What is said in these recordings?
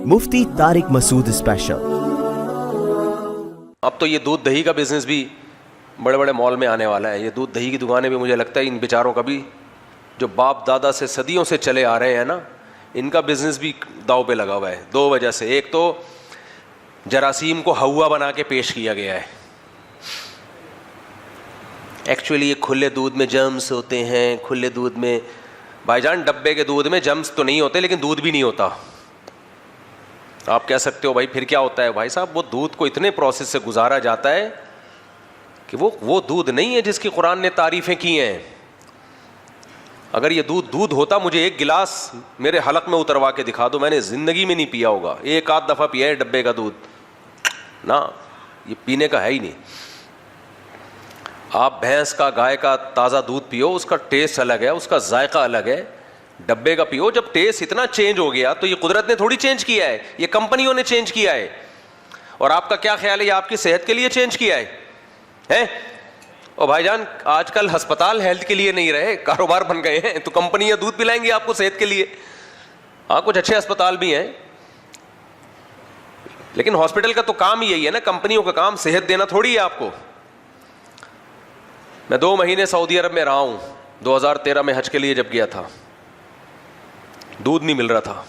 مفتی طارق مسعود special. اب تو یہ دودھ دہی کا بزنس بھی بڑے بڑے مال میں آنے والا ہے. یہ دودھ دہی کی دکانیں بھی مجھے لگتا ہے ان بیچاروں کا بھی جو باپ دادا سے صدیوں سے چلے آ رہے ہیں نا, ان کا بزنس بھی داؤ پہ لگا ہوا ہے. دو وجہ سے, ایک تو جراثیم کو ہوا بنا کے پیش کیا گیا ہے. ایکچولی یہ کھلے دودھ میں جرمز ہوتے ہیں. کھلے دودھ میں بھائی جان ڈبے کے دودھ میں جرمز تو نہیں ہوتے لیکن دودھ بھی نہیں ہوتا. آپ کہہ سکتے ہو بھائی پھر کیا ہوتا ہے؟ بھائی صاحب وہ دودھ کو اتنے پروسیس سے گزارا جاتا ہے کہ وہ دودھ نہیں ہے جس کی قرآن نے تعریفیں کی ہیں. اگر یہ دودھ ہوتا, مجھے ایک گلاس میرے حلق میں اتروا کے دکھا دو, میں نے زندگی میں نہیں پیا ہوگا. ایک آدھ دفعہ پیا ہے ڈبے کا دودھ نا, یہ پینے کا ہے ہی نہیں. آپ بھینس کا گائے کا تازہ دودھ پیو, اس کا ٹیسٹ الگ ہے, اس کا ذائقہ الگ ہے. ڈبے کا پیو, جب ٹیسٹ اتنا چینج ہو گیا تو یہ قدرت نے تھوڑی چینج کیا ہے, یہ کمپنیوں نے چینج کیا ہے. اور آپ کا کیا خیال ہے, یہ آپ کی صحت کے لیے چینج کیا ہے؟ اور بھائی جان آج کل ہسپتال ہیلتھ کے لیے نہیں رہے, کاروبار بن گئے ہیں. تو کمپنیاں دودھ پلائیں گی آپ کو صحت کے لیے. ہاں کچھ اچھے ہسپتال بھی ہیں, لیکن ہاسپٹل کا تو کام ہی یہی ہے نا, کمپنیوں کا کام صحت دینا تھوڑی ہے آپ کو. میں 2 مہینے سعودی عرب میں رہا ہوں. 2013 میں حج کے لیے جب گیا تھا, دودھ نہیں مل رہا تھا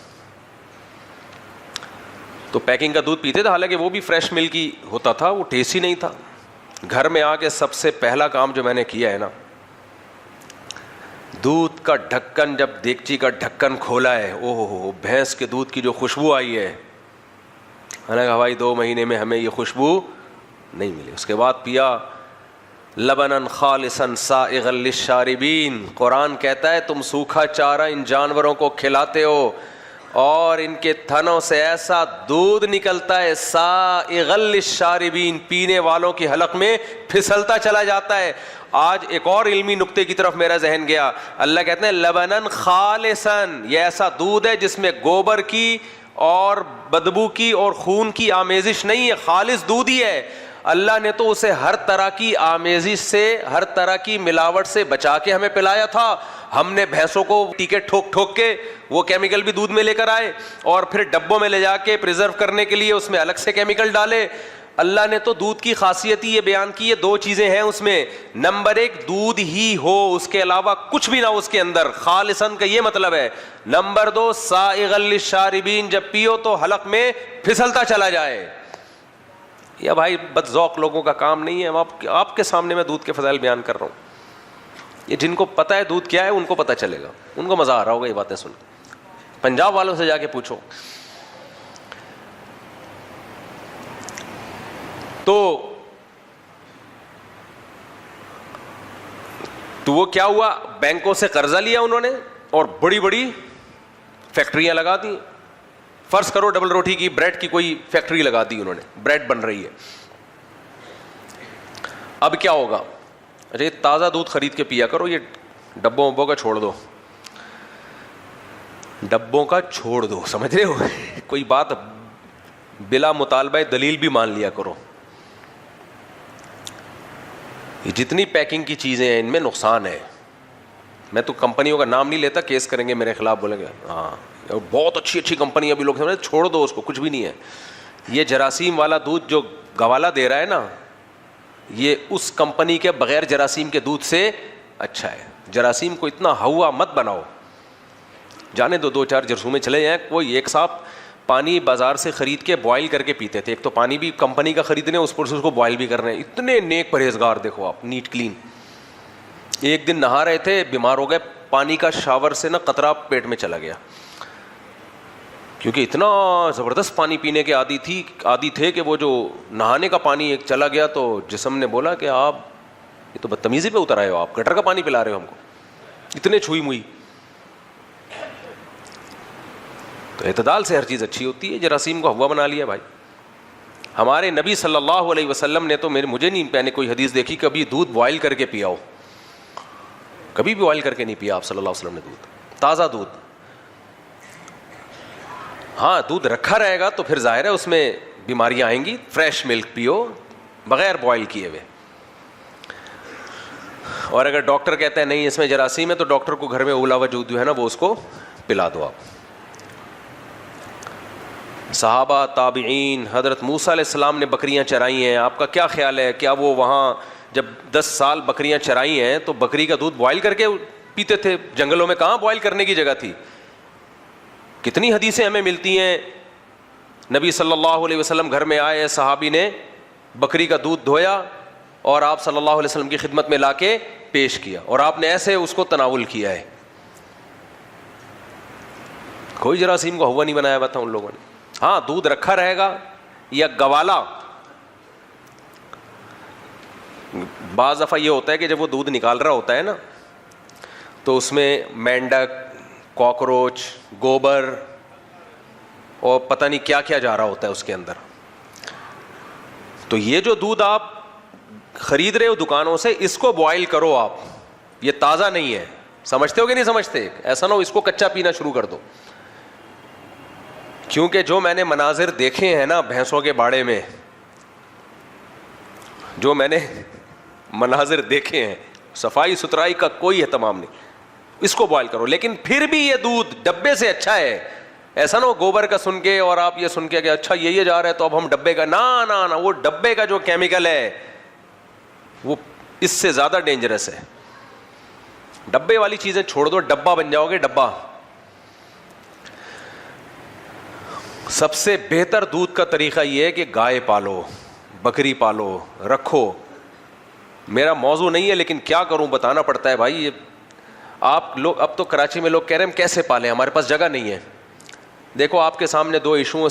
تو پیکنگ کا دودھ پیتے تھے, حالانکہ وہ بھی فریش ملک ہی ہوتا تھا, وہ ٹیسٹ ہی نہیں تھا. گھر میں آ کے سب سے پہلا کام جو میں نے کیا ہے نا, دودھ کا ڈھکن, جب دیگچی کا ڈھکن کھولا ہے, او ہو بھینس کے دودھ کی جو خوشبو آئی ہے, میں نے کہا بھائی 2 مہینے میں ہمیں یہ خوشبو نہیں ملی. اس کے بعد پیا لبنن خالصا سائغا للشاربین. قرآن کہتا ہے تم سوکھا چارہ ان جانوروں کو کھلاتے ہو اور ان کے تھنوں سے ایسا دودھ نکلتا ہے سائغا للشاربین, پینے والوں کی حلق میں پھسلتا چلا جاتا ہے. آج ایک اور علمی نقطے کی طرف میرا ذہن گیا. اللہ کہتے ہیں لبنن خالصا, یہ ایسا دودھ ہے جس میں گوبر کی اور بدبو کی اور خون کی آمیزش نہیں ہے, خالص دودھ ہی ہے. اللہ نے تو اسے ہر طرح کی آمیزش سے, ہر طرح کی ملاوٹ سے بچا کے ہمیں پلایا تھا. ہم نے بھینسوں کو ٹیکے ٹھوک ٹھوک کے وہ کیمیکل بھی دودھ میں لے کر آئے, اور پھر ڈبوں میں لے جا کے پریزرو کرنے کے لیے اس میں الگ سے کیمیکل ڈالے. اللہ نے تو دودھ کی خاصیت ہی یہ بیان کی ہے, 2 چیزیں ہیں اس میں. نمبر 1 دودھ ہی ہو, اس کے علاوہ کچھ بھی نہ ہو اس کے اندر, خالصاً کا یہ مطلب ہے. نمبر 2 سائغا للشاربین, جب پیو تو حلق میں پھسلتا چلا جائے. یا بھائی بد ذوق لوگوں کا کام نہیں ہے. آپ کے سامنے میں دودھ کے فضائل بیان کر رہا ہوں. یہ جن کو پتہ ہے دودھ کیا ہے ان کو پتہ چلے گا, ان کو مزہ آ رہا ہوگا یہ باتیں سن. پنجاب والوں سے جا کے پوچھو تو وہ کیا ہوا, بینکوں سے قرضہ لیا انہوں نے اور بڑی بڑی فیکٹریاں لگا دی. فرض کرو ڈبل روٹی کی, بریڈ کی کوئی فیکٹری لگا دی انہوں نے, بریڈ بن رہی ہے. اب کیا ہوگا, اچھا تازہ دودھ خرید کے پیا کرو, یہ ڈبوں وبوں کا چھوڑ دو, ڈبوں کا چھوڑ دو, سمجھ رہے ہو, کوئی بات بلا مطالبہ دلیل بھی مان لیا کرو. یہ جتنی پیکنگ کی چیزیں ہیں ان میں نقصان ہے. میں تو کمپنیوں کا نام نہیں لیتا, کیس کریں گے میرے خلاف, بولیں گے ہاں بہت اچھی کمپنی, ابھی لوگ سمجھتے چھوڑ دو اس کو, کچھ بھی نہیں ہے. یہ جراثیم والا دودھ جو گوالا دے رہا ہے نا, یہ اس کمپنی کے بغیر جراثیم کے دودھ سے اچھا ہے. جراثیم کو اتنا ہوا مت بناؤ, جانے دو 2-4 جرثومے چلے جائیں. کوئی ایک صاحب پانی بازار سے خرید کے بوائل کر کے پیتے تھے. ایک تو پانی بھی کمپنی کا خریدنے, اس پر سے اس کو بوائل بھی کرنے. اتنے نیک پرہیزگار, دیکھو آپ, نیٹ کلین. ایک دن نہا رہے تھے, بیمار ہو گئے, پانی کا شاور سے نا قطرہ پیٹ میں چلا گیا, کیونکہ اتنا زبردست پانی پینے کے عادی تھے کہ وہ جو نہانے کا پانی ایک چلا گیا تو جسم نے بولا کہ آپ یہ تو بدتمیزی پہ اتر آئے ہو, آپ گٹر کا پانی پلا رہے ہو ہم کو, اتنے چھوئی موئی. تو اعتدال سے ہر چیز اچھی ہوتی ہے. جراثیم کو ہوا بنا لیا بھائی. ہمارے نبی صلی اللہ علیہ وسلم نے تو مجھے نہیں, میں نے کوئی حدیث دیکھی کبھی دودھ بوائل کر کے پیا ہو, کبھی بھی بوائل کر کے نہیں پیا آپ صلی اللہ علیہ وسلم نے دودھ, تازہ دودھ. ہاں دودھ رکھا رہے گا تو پھر ظاہر ہے اس میں بیماریاں آئیں گی. فریش ملک پیو بغیر بوائل کیے ہوئے. اور اگر ڈاکٹر کہتے ہیں نہیں اس میں جراثیم ہے تو ڈاکٹر کو گھر میں اولا وجود جو ہے نا وہ اس کو پلا دو آپ. صحابہ تابعین، حضرت موسیٰ علیہ السلام نے بکریاں چرائی ہیں، آپ کا کیا خیال ہے؟ کیا وہ وہاں جب 10 سال بکریاں چرائی ہیں تو بکری کا دودھ بوائل کر کے پیتے تھے؟ جنگلوں میں کہاں بوائل کرنے کی جگہ تھی؟ کتنی حدیثیں ہمیں ملتی ہیں، نبی صلی اللہ علیہ وسلم گھر میں آئے، صحابی نے بکری کا دودھ دھویا اور آپ صلی اللہ علیہ وسلم کی خدمت میں لا کے پیش کیا، اور آپ نے ایسے اس کو تناول کیا ہے. کوئی جراثیم کا ہوا نہیں بنایا ہوا تھا ان لوگوں نے. ہاں دودھ رکھا رہے گا یا گوالا. بعض دفعہ یہ ہوتا ہے کہ جب وہ دودھ نکال رہا ہوتا ہے نا تو اس میں مینڈک، کاکروچ، گوبر اور پتہ نہیں کیا کیا جا رہا ہوتا ہے اس کے اندر. تو یہ جو دودھ آپ خرید رہے ہو دکانوں سے، اس کو بوائل کرو آپ، یہ تازہ نہیں ہے. سمجھتے ہو کہ نہیں سمجھتے؟ ایسا نہ ہو اس کو کچا پینا شروع کر دو. کیونکہ جو میں نے مناظر دیکھے ہیں نا بھینسوں کے باڑے میں، جو میں نے مناظر دیکھے ہیں، صفائی ستھرائی کا کوئی اہتمام نہیں. اس کو بوائل کرو، لیکن پھر بھی یہ دودھ ڈبے سے اچھا ہے. ایسا نہ ہو گوبر کا سن کے اور آپ یہ سن کے کہ اچھا یہ جا رہا ہے تو اب ہم ڈبے کا، نہ وہ ڈبے کا جو کیمیکل ہے وہ اس سے زیادہ ڈینجرس ہے. ڈبے والی چیزیں چھوڑ دو، ڈبہ بن جاؤ گے. ڈبہ سب سے بہتر دودھ کا طریقہ یہ ہے کہ گائے پالو، بکری پالو، رکھو. میرا موضوع نہیں ہے لیکن کیا کروں، بتانا پڑتا ہے بھائی. آپ لوگ اب تو کراچی میں لوگ کہہ رہے ہیں ہم کیسے پالیں، ہمارے پاس جگہ نہیں ہے. دیکھو آپ کے سامنے 2 ایشو ہیں،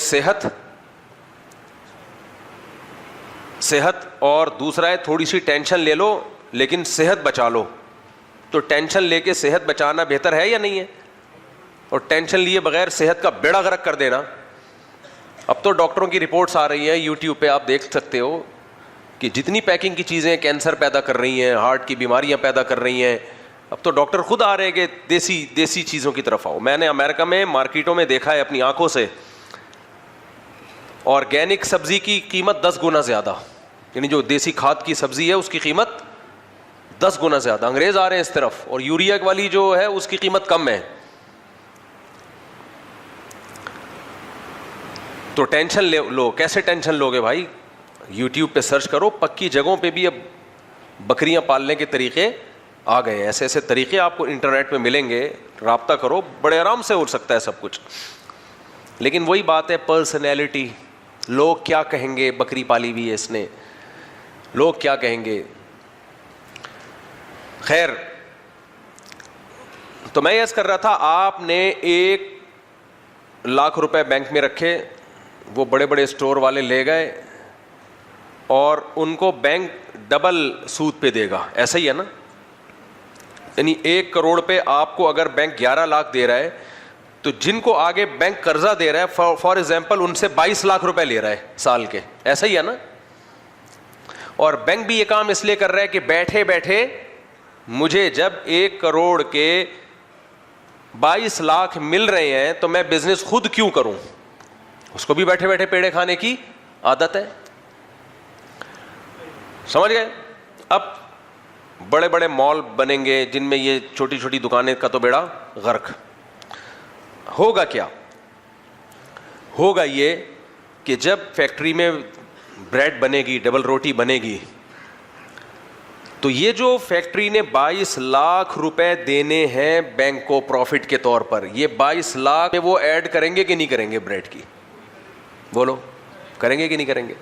صحت اور دوسرا ہے تھوڑی سی ٹینشن لے لو لیکن صحت بچا لو. تو ٹینشن لے کے صحت بچانا بہتر ہے یا نہیں ہے؟ اور ٹینشن لیے بغیر صحت کا بیڑا غرق کر دینا. اب تو ڈاکٹروں کی رپورٹس آ رہی ہیں، یوٹیوب پہ آپ دیکھ سکتے ہو کہ جتنی پیکنگ کی چیزیں کینسر پیدا کر رہی ہیں، ہارٹ کی بیماریاں پیدا کر رہی ہیں. اب تو ڈاکٹر خود آ رہے ہیں کہ دیسی چیزوں کی طرف آؤ. میں نے امریکہ میں مارکیٹوں میں دیکھا ہے اپنی آنکھوں سے، آرگینک سبزی کی قیمت 10 گنا زیادہ، یعنی جو دیسی کھاد کی سبزی ہے اس کی قیمت 10 گنا زیادہ. انگریز آ رہے ہیں اس طرف، اور یوریا والی جو ہے اس کی قیمت کم ہے. تو ٹینشن لو. کیسے ٹینشن لوگے بھائی؟ یوٹیوب پہ سرچ کرو، پکی جگہوں پہ بھی اب بکریاں پالنے کے طریقے آ گئے ہیں. ایسے طریقے آپ کو انٹرنیٹ پہ ملیں گے، رابطہ کرو، بڑے آرام سے ہو سکتا ہے سب کچھ. لیکن وہی بات ہے پرسنالٹی. لوگ کیا کہیں گے، بکری پالی ہوئی ہے اس نے، لوگ کیا کہیں گے. خیر، تو میں یہ کر رہا تھا، آپ نے 1 لاکھ روپے بینک میں رکھے، وہ بڑے بڑے اسٹور والے لے گئے اور ان کو بینک ڈبل سود پہ دے گا. ایسا ہی ہے نا؟ یعنی 1 کروڑ پہ آپ کو اگر بینک 11 لاکھ دے رہا ہے تو جن کو آگے بینک قرضہ دے رہا ہے فار ایگزامپل ان سے 22 لاکھ روپے لے رہا ہے سال کے. ایسا ہی ہے نا؟ اور بینک بھی یہ کام اس لیے کر رہا ہے کہ بیٹھے بیٹھے مجھے جب 1 کروڑ کے 22 لاکھ مل رہے ہیں تو میں بزنس خود کیوں کروں. اس کو بھی بیٹھے بیٹھے پیڑے کھانے کی عادت ہے. سمجھ گئے؟ اب بڑے بڑے مال بنیں گے جن میں یہ چھوٹی چھوٹی دکانیں کا تو بیڑا غرق. ہوگا کیا؟ ہوگا یہ کہ جب فیکٹری میں بریڈ بنے گی، ڈبل روٹی بنے گی، تو یہ جو فیکٹری نے 22 لاکھ روپے دینے ہیں بینک کو پروفٹ کے طور پر، یہ 22 لاکھ وہ ایڈ کریں گے کہ نہیں کریں گے بریڈ کی؟ بولو، کریں گے کہ نہیں کریں گے؟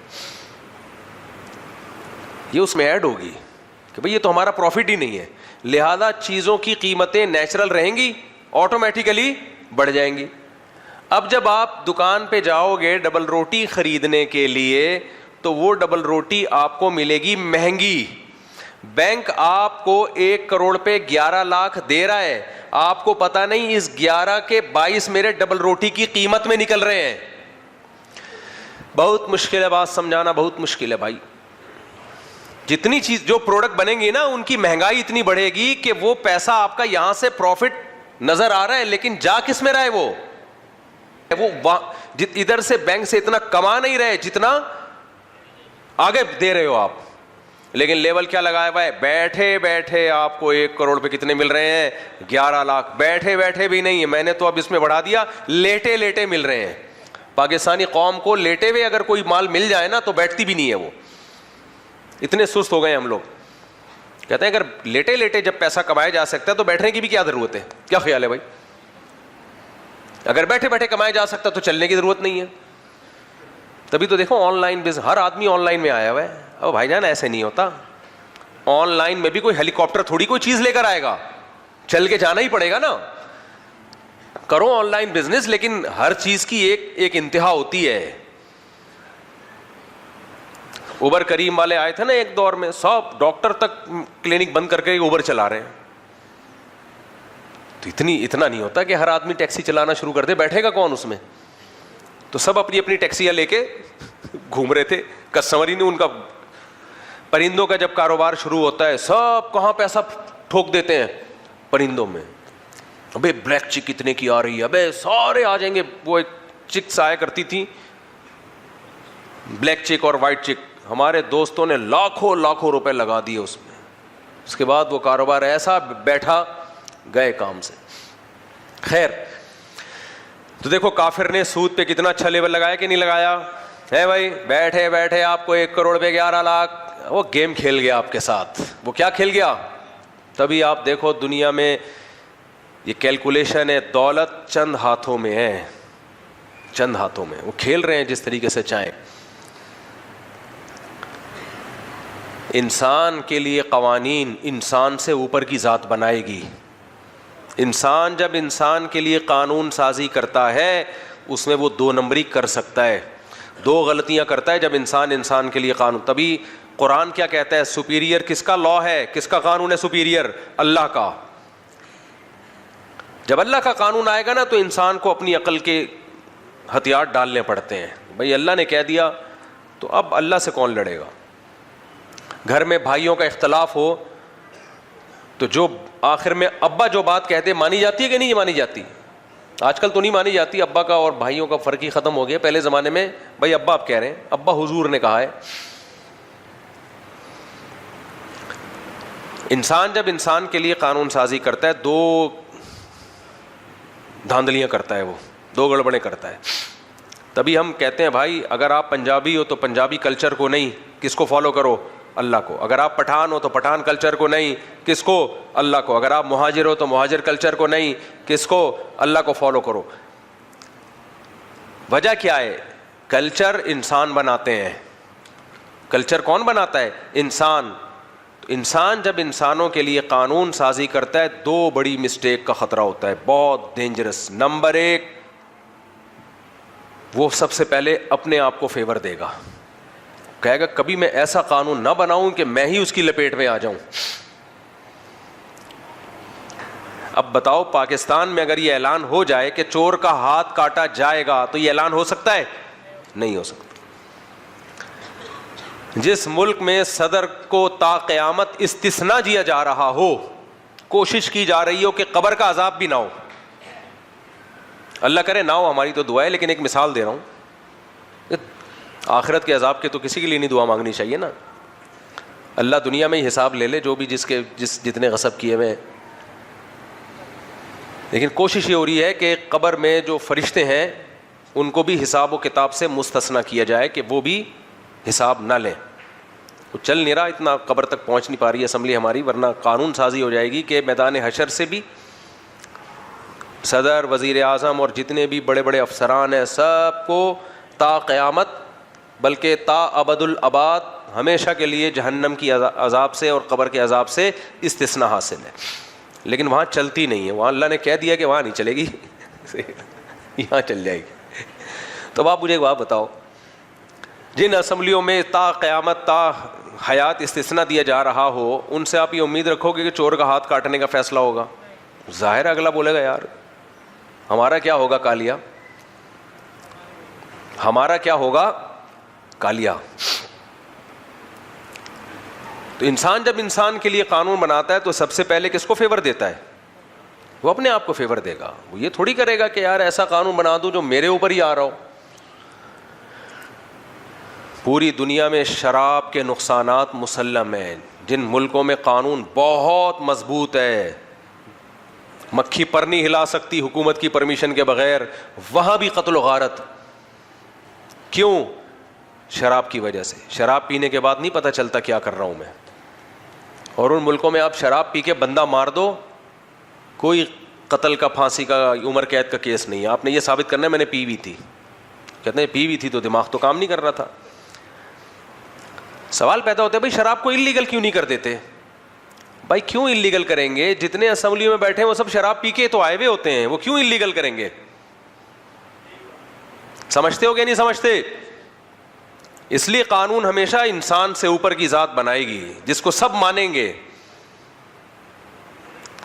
یہ اس میں ایڈ ہوگی کہ بھئی یہ تو ہمارا پروفٹ ہی نہیں ہے، لہذا چیزوں کی قیمتیں نیچرل رہیں گی، آٹومیٹیکلی بڑھ جائیں گی. اب جب آپ دکان پہ جاؤ گے ڈبل روٹی خریدنے کے لیے تو وہ ڈبل روٹی آپ کو ملے گی مہنگی. بینک آپ کو 1 کروڑ پہ 11 لاکھ دے رہا ہے، آپ کو پتا نہیں اس 11 کے 22 میرے ڈبل روٹی کی قیمت میں نکل رہے ہیں. بہت مشکل ہے بات سمجھانا، بہت مشکل ہے بھائی. جتنی چیز جو پروڈکٹ بنیں گی نا ان کی مہنگائی اتنی بڑھے گی کہ وہ پیسہ آپ کا یہاں سے پروفٹ نظر آ رہا ہے لیکن جا کس میں رہا ہے؟ وہ ادھر سے بینک سے اتنا کما نہیں رہے جتنا آگے دے رہے ہو آپ، لیکن لیول کیا لگایا ہوا ہے؟ بیٹھے بیٹھے آپ کو 1 کروڑ پہ کتنے مل رہے ہیں؟ 11 لاکھ. بیٹھے بیٹھے بھی نہیں ہے، میں نے تو اب اس میں بڑھا دیا، لیٹے لیٹے مل رہے ہیں. پاکستانی قوم کو لیٹے ہوئے اگر کوئی مال مل جائے نا تو بیٹھتی بھی نہیں ہے, وہ اتنے سست ہو گئے ہم لوگ. کہتے ہیں اگر لیٹے لیٹے جب پیسہ کمایا جا سکتا ہے تو بیٹھنے کی بھی کیا ضرورت ہے؟ کیا خیال ہے بھائی؟ اگر بیٹھے بیٹھے کمایا جا سکتا تو چلنے کی ضرورت نہیں ہے. تبھی تو دیکھو آن لائن بزنس, ہر آدمی آن لائن میں آیا ہوا ہے. اب بھائی جان ایسے نہیں ہوتا, آن لائن میں بھی کوئی ہیلی کاپٹر تھوڑی کوئی چیز لے کر آئے گا, چل کے جانا ہی پڑے گا نا. کرو آن لائن بزنس, لیکن ہر چیز کی ایک انتہا ہوتی ہے. اوبر کریم والے آئے تھے نا ایک دور میں, سب ڈاکٹر تک کلینک بند کر کے اوبر چلا رہے ہیں. تو اتنا نہیں ہوتا کہ ہر آدمی ٹیکسی چلانا شروع کر دے, بیٹھے گا کون اس میں؟ تو سب اپنی اپنی ٹیکسیاں لے کے گھوم رہے تھے, کسٹمر ہی نے ان کا. پرندوں کا جب کاروبار شروع ہوتا ہے سب کہاں پیسہ ٹھوک دیتے ہیں پرندوں میں. ابے بلیک چک کتنے کی آ رہی ہے, ابے سارے آ جائیں گے. وہ ایک چکس آیا کرتی تھی, بلیک چک اور وائٹ چک, ہمارے دوستوں نے لاکھوں لاکھوں روپے لگا دیے اس میں. اس کے بعد وہ کاروبار ایسا بیٹھا, گئے کام سے. خیر, تو دیکھو کافر نے سود پہ کتنا اچھا لیول لگایا کہ نہیں لگایا ہے بھائی؟ بیٹھے بیٹھے آپ کو 1 کروڑ پہ 11 لاکھ, وہ گیم کھیل گیا آپ کے ساتھ. وہ کیا کھیل گیا؟ تبھی آپ دیکھو دنیا میں یہ کیلکولیشن ہے, دولت چند ہاتھوں میں ہے, چند ہاتھوں میں. وہ کھیل رہے ہیں جس طریقے سے چاہیں. انسان کے لیے قوانین انسان سے اوپر کی ذات بنائے گی. انسان جب انسان کے لیے قانون سازی کرتا ہے اس میں وہ 2 نمبری کر سکتا ہے, 2 غلطیاں کرتا ہے جب انسان کے لیے قانون. تبھی قرآن کیا کہتا ہے؟ سپیریئر کس کا لا ہے, کس کا قانون ہے سپیریئر؟ اللہ کا. جب اللہ کا قانون آئے گا نا تو انسان کو اپنی عقل کے ہتھیار ڈالنے پڑتے ہیں. بھئی اللہ نے کہہ دیا تو اب اللہ سے کون لڑے گا؟ گھر میں بھائیوں کا اختلاف ہو تو جو آخر میں ابا جو بات کہتے مانی جاتی ہے کہ نہیں مانی جاتی؟ آج کل تو نہیں مانی جاتی. ابا کا اور بھائیوں کا فرق ہی ختم ہو گیا. پہلے زمانے میں بھائی ابا آپ کہہ رہے ہیں, ابا حضور نے کہا ہے. انسان جب انسان کے لیے قانون سازی کرتا ہے 2 دھاندلیاں کرتا ہے, وہ 2 گڑبڑیں کرتا ہے. تبھی ہم کہتے ہیں بھائی اگر آپ پنجابی ہو تو پنجابی کلچر کو نہیں, کس کو فالو کرو؟ اللہ کو. اگر آپ پٹھان ہو تو پٹھان کلچر کو نہیں, کس کو؟ اللہ کو. اگر آپ مہاجر ہو تو مہاجر کلچر کو نہیں, کس کو؟ اللہ کو فالو کرو. وجہ کیا ہے؟ کلچر انسان بناتے ہیں. کلچر کون بناتا ہے؟ انسان. انسان جب انسانوں کے لیے قانون سازی کرتا ہے 2 بڑی مسٹیک کا خطرہ ہوتا ہے, بہت ڈینجرس. نمبر 1, وہ سب سے پہلے اپنے آپ کو فیور دے گا, کہے گا کبھی میں ایسا قانون نہ بناؤں کہ میں ہی اس کی لپیٹ میں آ جاؤں. اب بتاؤ پاکستان میں اگر یہ اعلان ہو جائے کہ چور کا ہاتھ کاٹا جائے گا تو یہ اعلان ہو سکتا ہے؟ نہیں ہو سکتا. جس ملک میں صدر کو تا قیامت استثناء دیا جا رہا ہو, کوشش کی جا رہی ہو کہ قبر کا عذاب بھی نہ ہو, اللہ کرے نہ ہو, ہماری تو دعا ہے, لیکن ایک مثال دے رہا ہوں. آخرت کے عذاب کے تو کسی کے لیے نہیں دعا مانگنی چاہیے نا. اللہ دنیا میں ہی حساب لے لے جو بھی جتنے غصب کیے ہوئے ہیں, لیکن کوشش یہ ہو رہی ہے کہ قبر میں جو فرشتے ہیں ان کو بھی حساب و کتاب سے مستثنیٰ کیا جائے کہ وہ بھی حساب نہ لیں. وہ چل نہیں رہا, اتنا قبر تک پہنچ نہیں پا رہی اسمبلی ہماری, ورنہ قانون سازی ہو جائے گی کہ میدان حشر سے بھی صدر, وزیر اعظم اور جتنے بھی بڑے بڑے افسران ہیں سب کو تا قیامت بلکہ تا ابد الاباد ہمیشہ کے لیے جہنم کی عذاب سے اور قبر کے عذاب سے استثناء حاصل ہے. لیکن وہاں چلتی نہیں ہے, وہاں اللہ نے کہہ دیا کہ وہاں نہیں چلے گی, یہاں چل جائے گی. تو آپ مجھے ایک بات بتاؤ, جن اسمبلیوں میں تا قیامت تا حیات استثناء دیا جا رہا ہو, ان سے آپ یہ امید رکھو گے کہ چور کا ہاتھ کاٹنے کا فیصلہ ہوگا؟ ظاہر اگلا بولے گا یار ہمارا کیا ہوگا کالیا, ہمارا کیا ہوگا کالیا. تو انسان جب انسان کے لیے قانون بناتا ہے تو سب سے پہلے کس کو فیور دیتا ہے؟ وہ اپنے آپ کو فیور دے گا. وہ یہ تھوڑی کرے گا کہ یار ایسا قانون بنا دوں جو میرے اوپر ہی آ رہا ہو. پوری دنیا میں شراب کے نقصانات مسلم ہیں. جن ملکوں میں قانون بہت مضبوط ہے, مکھی پر نہیں ہلا سکتی حکومت کی پرمیشن کے بغیر, وہاں بھی قتل و غارت. کیوں؟ شراب کی وجہ سے. شراب پینے کے بعد نہیں پتہ چلتا کیا کر رہا ہوں میں. اور ان ملکوں میں آپ شراب پی کے بندہ مار دو, کوئی قتل کا, پھانسی کا, عمر قید کا کیس نہیں ہے. آپ نے یہ ثابت کرنا ہے میں نے پی ہوئی تھی. کہتے ہیں پی ہوئی تھی تو دماغ تو کام نہیں کر رہا تھا. سوال پیدا ہوتا ہے بھائی شراب کو انلیگل کیوں نہیں کر دیتے؟ بھائی کیوں انلیگل کریں گے؟ جتنے اسمبلی میں بیٹھے ہیں وہ سب شراب پی کے تو آئے ہوئے ہوتے ہیں, وہ کیوں انلیگل کریں گے؟ سمجھتے ہو کہ نہیں سمجھتے؟ اس لیے قانون ہمیشہ انسان سے اوپر کی ذات بنائے گی جس کو سب مانیں گے.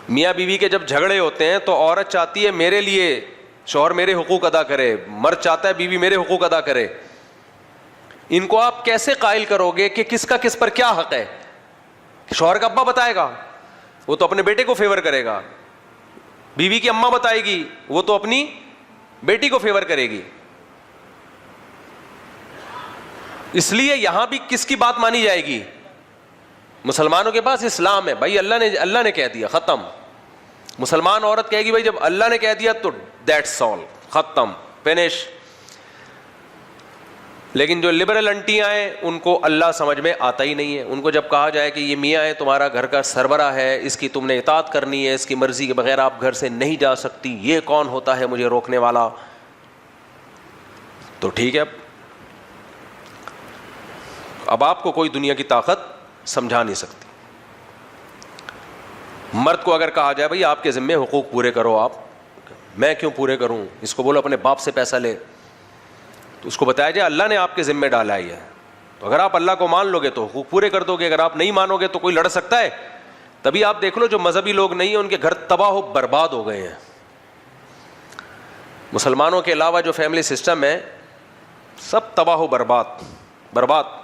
میاں بیوی کے جب جھگڑے ہوتے ہیں تو عورت چاہتی ہے میرے لیے شوہر میرے حقوق ادا کرے, مرد چاہتا ہے بیوی میرے حقوق ادا کرے. ان کو آپ کیسے قائل کرو گے کہ کس کا کس پر کیا حق ہے؟ شوہر کا ابا بتائے گا, وہ تو اپنے بیٹے کو فیور کرے گا. بیوی کی اماں بتائے گی, وہ تو اپنی بیٹی کو فیور کرے گی. اس لیے یہاں بھی کس کی بات مانی جائے گی؟ مسلمانوں کے پاس اسلام ہے بھائی, اللہ نے کہہ دیا, ختم. مسلمان عورت کہے گی بھائی جب اللہ نے کہہ دیا تو دیٹس آل, ختم, فنش. لیکن جو لبرل انٹیاں ہیں ان کو اللہ سمجھ میں آتا ہی نہیں ہے. ان کو جب کہا جائے کہ یہ میاں ہے تمہارا گھر کا سربراہ ہے, اس کی تم نے اطاعت کرنی ہے, اس کی مرضی کے بغیر آپ گھر سے نہیں جا سکتی, یہ کون ہوتا ہے مجھے روکنے والا؟ تو ٹھیک ہے, اب آپ کو کوئی دنیا کی طاقت سمجھا نہیں سکتی. مرد کو اگر کہا جائے بھائی آپ کے ذمے حقوق پورے کرو, آپ, میں کیوں پورے کروں؟ اس کو بولو اپنے باپ سے پیسہ لے. تو اس کو بتایا جائے اللہ نے آپ کے ذمے ڈالا ہی ہے, تو اگر آپ اللہ کو مان لو گے تو حقوق پورے کر دو گے, اگر آپ نہیں مانو گے تو کوئی لڑ سکتا ہے؟ تبھی آپ دیکھ لو جو مذہبی لوگ نہیں ہیں ان کے گھر تباہ و برباد ہو گئے ہیں. مسلمانوں کے علاوہ جو فیملی سسٹم ہے سب تباہ و برباد.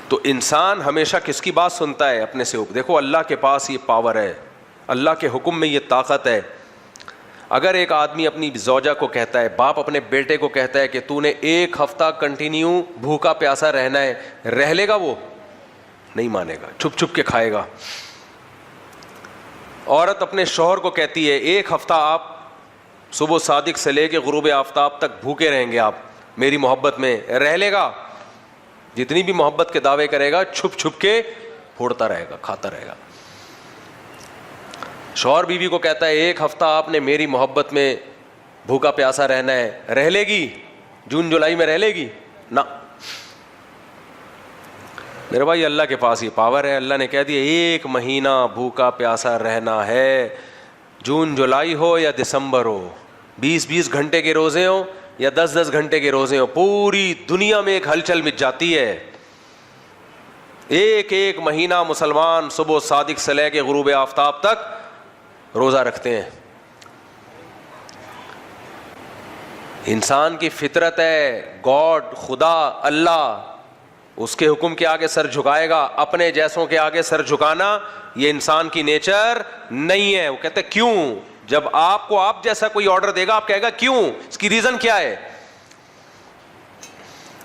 تو انسان ہمیشہ کس کی بات سنتا ہے؟ اپنے سے اوپر. دیکھو اللہ کے پاس یہ پاور ہے, اللہ کے حکم میں یہ طاقت ہے. اگر ایک آدمی اپنی زوجہ کو کہتا ہے, باپ اپنے بیٹے کو کہتا ہے کہ تو نے 1 ہفتہ کنٹینیو بھوکا پیاسا رہنا ہے, رہ لے گا؟ وہ نہیں مانے گا, چھپ چھپ کے کھائے گا. عورت اپنے شوہر کو کہتی ہے 1 ہفتہ آپ صبح صادق سے لے کے غروب آفتاب تک بھوکے رہیں گے آپ میری محبت میں, رہ لے گا؟ جتنی بھی محبت کے دعوے کرے گا چھپ چھپ کے پھوڑتا رہے گا, کھاتا رہے گا. شوہر بیوی کو کہتا ہے 1 ہفتہ آپ نے میری محبت میں بھوکا پیاسا رہنا ہے, رہ لے گی؟ جون جولائی میں رہ لے گی؟ نہ. میرے بھائی اللہ کے پاس یہ پاور ہے, اللہ نے کہہ دیا 1 مہینہ بھوکا پیاسا رہنا ہے, جون جولائی ہو یا دسمبر ہو, 20 گھنٹے کے روزے ہوں یا 10 گھنٹے کے روزے ہوں, پوری دنیا میں ایک ہلچل مچ جاتی ہے. 1 مہینہ مسلمان صبح صادق سے لے کے غروب آفتاب تک روزہ رکھتے ہیں. انسان کی فطرت ہے, گاڈ, خدا, اللہ, اس کے حکم کے آگے سر جھکائے گا. اپنے جیسوں کے آگے سر جھکانا یہ انسان کی نیچر نہیں ہے. وہ کہتے ہیں کیوں؟ جب آپ کو آپ جیسا کوئی آرڈر دے گا آپ کہے گا کیوں, اس کی ریزن کیا ہے؟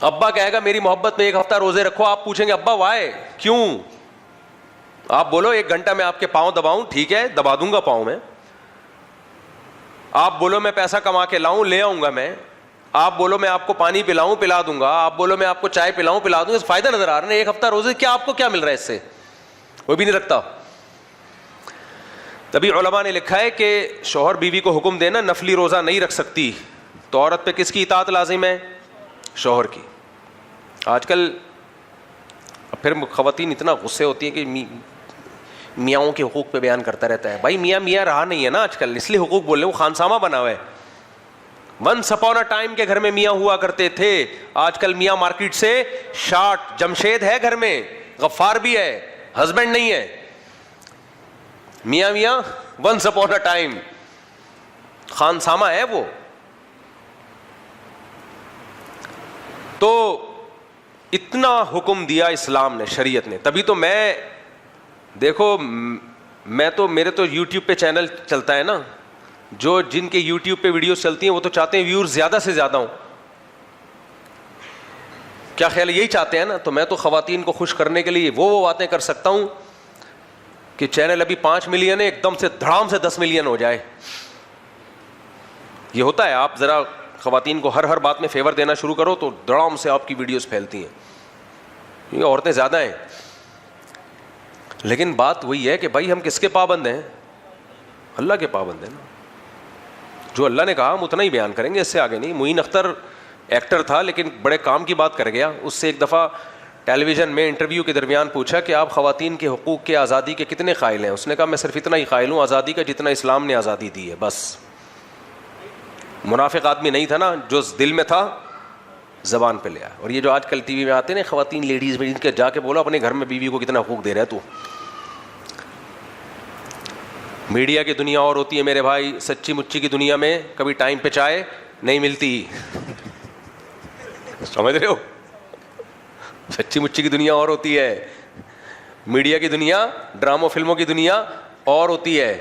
ابا کہے گا میری محبت میں 1 ہفتہ روزے رکھو, آپ پوچھیں گے ابا وائے, کیوں؟ آپ بولو 1 گھنٹہ میں آپ کے پاؤں دباؤں, ٹھیک ہے دبا دوں گا پاؤں میں. آپ بولو میں پیسہ کما کے لاؤں, لے آؤں گا میں. آپ بولو میں آپ کو پانی پلاؤں, پلا دوں گا. آپ بولو میں آپ کو چائے پلاؤں, پلا دوں گا. فائدہ نظر آ رہا ہے 1 ہفتہ روزے, کیا آپ کو کیا مل رہا ہے اس سے؟ وہ بھی نہیں رکھتا. تبھی علماء نے لکھا ہے کہ شوہر بیوی کو حکم دینا نفلی روزہ نہیں رکھ سکتی, تو عورت پہ کس کی اطاعت لازم ہے؟ شوہر کی. آج کل پھر خواتین اتنا غصے ہوتی ہیں کہ میاؤں کے حقوق پہ بیان کرتا رہتا ہے. بھائی میاں رہا نہیں ہے نا آج کل, اس لیے حقوق بول رہے ہیں, وہ خانسامہ بنا ہوا ہے. ونس اپون اے ٹائم کے گھر میں میاں ہوا کرتے تھے, آج کل میاں مارکیٹ سے شارٹ. جمشید ہے گھر میں, غفار بھی ہے, ہسبینڈ نہیں ہے. میاں ونس اپون اے ٹائم, خانسامہ ہے وہ. تو اتنا حکم دیا اسلام نے, شریعت نے. تبھی تو میں دیکھو, میرے تو یوٹیوب پہ چینل چلتا ہے نا, جو جن کے یوٹیوب پہ ویڈیوز چلتی ہیں وہ تو چاہتے ہیں ویورز زیادہ سے زیادہ ہوں. کیا خیال ہے؟ یہی چاہتے ہیں نا. تو میں تو خواتین کو خوش کرنے کے لیے وہ باتیں کر سکتا ہوں کہ چینل ابھی 5 ملین ہے, ایک دم سے دھڑام سے 10 ملین ہو جائے. یہ ہوتا ہے, آپ ذرا خواتین کو ہر بات میں فیور دینا شروع کرو تو دڑام سے آپ کی ویڈیوز پھیلتی ہیں, کیونکہ عورتیں زیادہ ہیں. لیکن بات وہی ہے کہ بھائی ہم کس کے پابند ہیں؟ اللہ کے پابند ہیں نا. جو اللہ نے کہا ہم اتنا ہی بیان کریں گے, اس سے آگے نہیں. معین اختر ایکٹر تھا لیکن بڑے کام کی بات کر گیا. اس سے ایک دفعہ ٹیلی ویژن میں انٹرویو کے درمیان پوچھا کہ آپ خواتین کے حقوق کے, آزادی کے کتنے قائل ہیں؟ اس نے کہا میں صرف اتنا ہی قائل ہوں آزادی کا جتنا اسلام نے آزادی دی ہے, بس. منافق آدمی نہیں تھا نا, جو دل میں تھا زبان پہ لیا. اور یہ جو آج کل ٹی وی میں آتے ہیں خواتین لیڈیز میں, ان کے جا کے بولو اپنے گھر میں بیوی کو کتنا حقوق دے رہا ہے تو. میڈیا کی دنیا اور ہوتی ہے میرے بھائی, سچی مچی کی دنیا میں کبھی ٹائم پہ چائے نہیں ملتی, سمجھ رہے ہو؟ سچی مچی کی دنیا اور ہوتی ہے, میڈیا کی دنیا, ڈراموں فلموں کی دنیا اور ہوتی ہے.